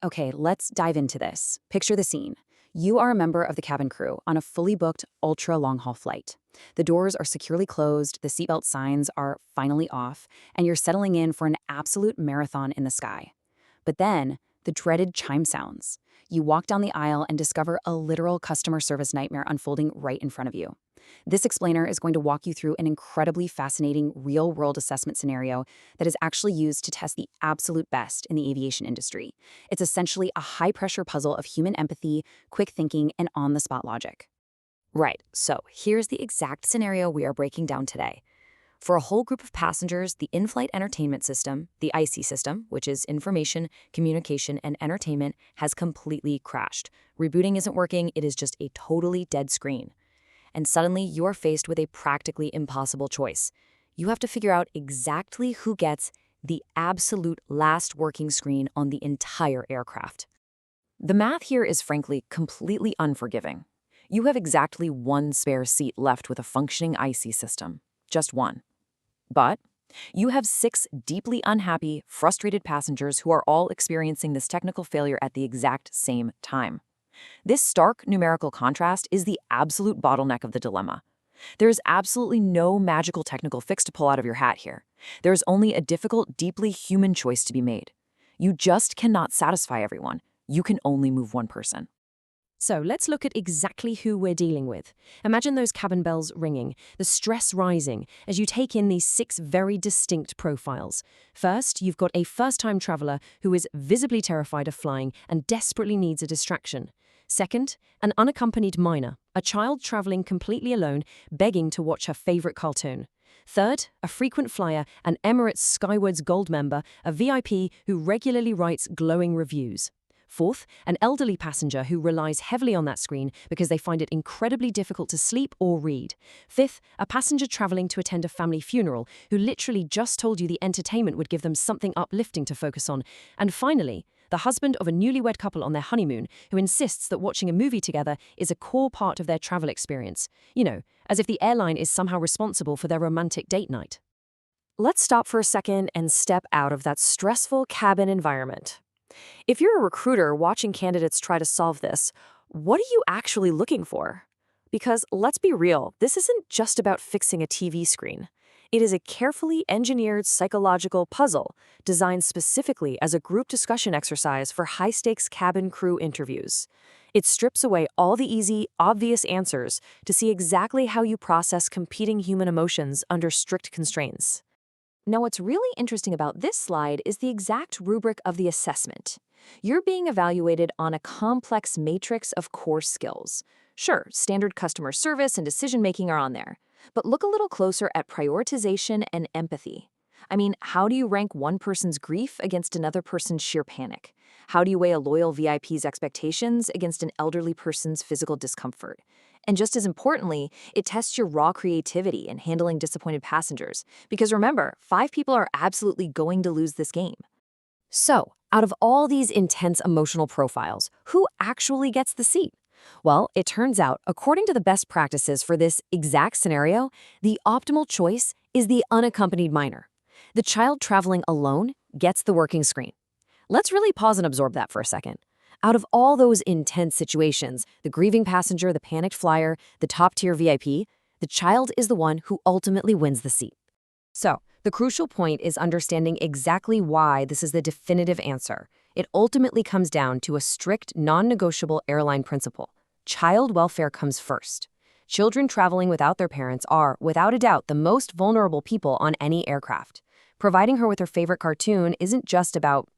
Okay, let's dive into this. Picture the scene. You are a member of the cabin crew on a fully booked, ultra long haul flight. The doors are securely closed, the seatbelt signs are finally off, and you're settling in for an absolute marathon in the sky. But then, the dreaded chime sounds. You walk down the aisle and discover a literal customer service nightmare unfolding right in front of you. This explainer is going to walk you through an incredibly fascinating real-world assessment scenario that is actually used to test the absolute best in the aviation industry. It's essentially a high-pressure puzzle of human empathy, quick thinking, and on-the-spot logic. Right, so here's the exact scenario we are breaking down today. For a whole group of passengers, the in-flight entertainment system, the IC system, which is information, communication, and entertainment, has completely crashed. Rebooting isn't working, it is just a totally dead screen. And suddenly you are faced with a practically impossible choice. You have to figure out exactly who gets the absolute last working screen on the entire aircraft. The math here is frankly completely unforgiving. You have exactly one spare seat left with a functioning IC system. Just one. But you have 6 deeply unhappy, frustrated passengers who are all experiencing this technical failure at the exact same time. This stark numerical contrast is the absolute bottleneck of the dilemma. There is absolutely no magical technical fix to pull out of your hat here. There is only a difficult, deeply human choice to be made. You just cannot satisfy everyone. You can only move one person. So let's look at exactly who we're dealing with. Imagine those cabin bells ringing, the stress rising as you take in these 6 very distinct profiles. First, you've got a first-time traveler who is visibly terrified of flying and desperately needs a distraction. Second, an unaccompanied minor, a child traveling completely alone, begging to watch her favorite cartoon. Third, a frequent flyer, an Emirates Skywards Gold member, a VIP who regularly writes glowing reviews. Fourth, an elderly passenger who relies heavily on that screen because they find it incredibly difficult to sleep or read. Fifth, a passenger traveling to attend a family funeral who literally just told you the entertainment would give them something uplifting to focus on. And finally, the husband of a newlywed couple on their honeymoon who insists that watching a movie together is a core part of their travel experience. You know, as if the airline is somehow responsible for their romantic date night. Let's stop for a second and step out of that stressful cabin environment. If you're a recruiter watching candidates try to solve this, what are you actually looking for? Because let's be real, this isn't just about fixing a TV screen. It is a carefully engineered psychological puzzle designed specifically as a group discussion exercise for high-stakes cabin crew interviews. It strips away all the easy, obvious answers to see exactly how you process competing human emotions under strict constraints. Now, what's really interesting about this slide is the exact rubric of the assessment. You're being evaluated on a complex matrix of core skills. Sure, standard customer service and decision-making are on there, but look a little closer at prioritization and empathy. I mean, how do you rank one person's grief against another person's sheer panic? How do you weigh a loyal VIP's expectations against an elderly person's physical discomfort? And just as importantly, it tests your raw creativity in handling disappointed passengers. Because remember, 5 people are absolutely going to lose this game. So, out of all these intense emotional profiles, who actually gets the seat? Well, it turns out, according to the best practices for this exact scenario, the optimal choice is the unaccompanied minor. The child traveling alone gets the working screen. Let's really pause and absorb that for a second. Out of all those intense situations, the grieving passenger, the panicked flyer, the top-tier VIP, the child is the one who ultimately wins the seat. So, the crucial point is understanding exactly why this is the definitive answer. It ultimately comes down to a strict, non-negotiable airline principle. Child welfare comes first. Children traveling without their parents are, without a doubt, the most vulnerable people on any aircraft. Providing her with her favorite cartoon isn't just about,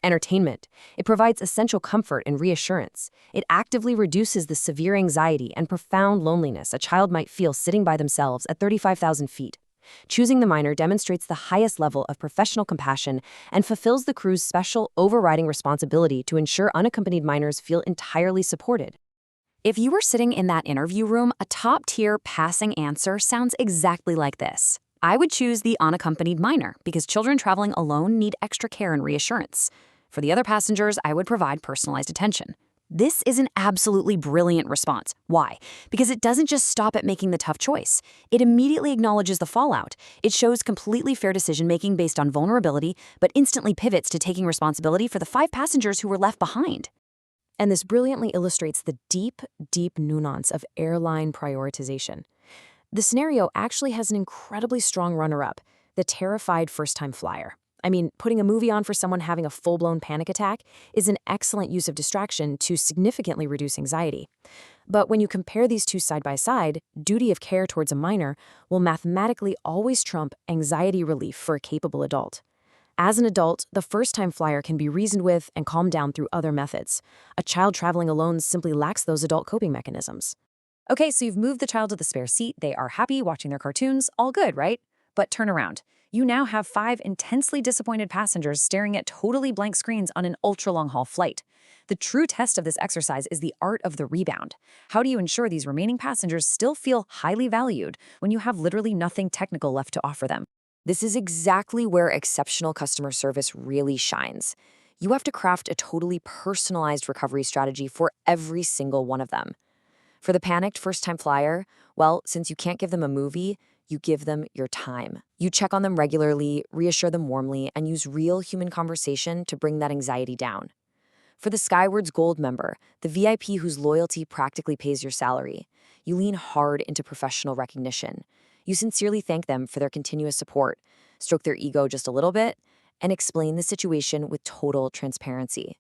entertainment. It provides essential comfort and reassurance. It actively reduces the severe anxiety and profound loneliness a child might feel sitting by themselves at 35,000 feet. Choosing the minor demonstrates the highest level of professional compassion and fulfills the crew's special overriding responsibility to ensure unaccompanied minors feel entirely supported. If you were sitting in that interview room, a top-tier passing answer sounds exactly like this. I would choose the unaccompanied minor because children traveling alone need extra care and reassurance. For the other passengers, I would provide personalized attention. This is an absolutely brilliant response. Why? Because it doesn't just stop at making the tough choice. It immediately acknowledges the fallout. It shows completely fair decision-making based on vulnerability, but instantly pivots to taking responsibility for the 5 passengers who were left behind. And this brilliantly illustrates the deep, deep nuance of airline prioritization. The scenario actually has an incredibly strong runner-up, the terrified first-time flyer. I mean, putting a movie on for someone having a full-blown panic attack is an excellent use of distraction to significantly reduce anxiety. But when you compare these two side by side, duty of care towards a minor will mathematically always trump anxiety relief for a capable adult. As an adult, the first-time flyer can be reasoned with and calmed down through other methods. A child traveling alone simply lacks those adult coping mechanisms. Okay, so you've moved the child to the spare seat. They are happy watching their cartoons. All good, right? But turn around. You now have 5 intensely disappointed passengers staring at totally blank screens on an ultra-long-haul flight. The true test of this exercise is the art of the rebound. How do you ensure these remaining passengers still feel highly valued when you have literally nothing technical left to offer them? This is exactly where exceptional customer service really shines. You have to craft a totally personalized recovery strategy for every single one of them. For the panicked first-time flyer, well, since you can't give them a movie, you give them your time. You check on them regularly, reassure them warmly, and use real human conversation to bring that anxiety down. For the Skywards Gold member, the VIP whose loyalty practically pays your salary, you lean hard into professional recognition. You sincerely thank them for their continuous support, stroke their ego just a little bit, and explain the situation with total transparency.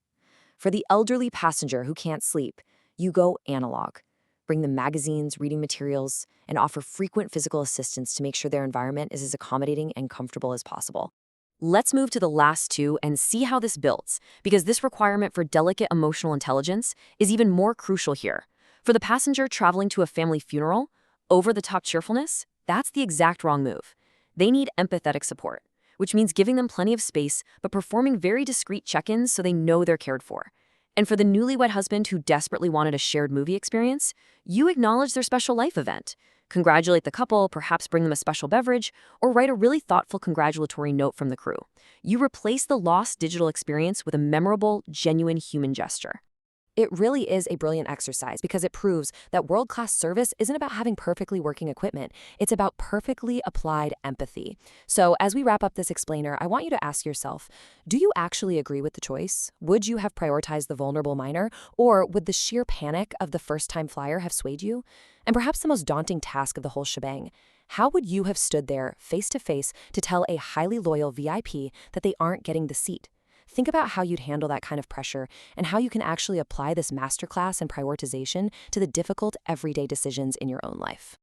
For the elderly passenger who can't sleep, you go analog. Bring them magazines, reading materials, and offer frequent physical assistance to make sure their environment is as accommodating and comfortable as possible. Let's move to the last two and see how this builds, because this requirement for delicate emotional intelligence is even more crucial here. For the passenger traveling to a family funeral, over-the-top cheerfulness, that's the exact wrong move. They need empathetic support, which means giving them plenty of space but performing very discreet check-ins so they know they're cared for. And for the newlywed husband who desperately wanted a shared movie experience, you acknowledge their special life event. Congratulate the couple, perhaps bring them a special beverage, or write a really thoughtful congratulatory note from the crew. You replace the lost digital experience with a memorable, genuine human gesture. It really is a brilliant exercise because it proves that world-class service isn't about having perfectly working equipment. It's about perfectly applied empathy. So as we wrap up this explainer, I want you to ask yourself, do you actually agree with the choice? Would you have prioritized the vulnerable minor, or would the sheer panic of the first-time flyer have swayed you? And perhaps the most daunting task of the whole shebang, how would you have stood there face-to-face to tell a highly loyal VIP that they aren't getting the seat? Think about how you'd handle that kind of pressure and how you can actually apply this masterclass in prioritization to the difficult everyday decisions in your own life.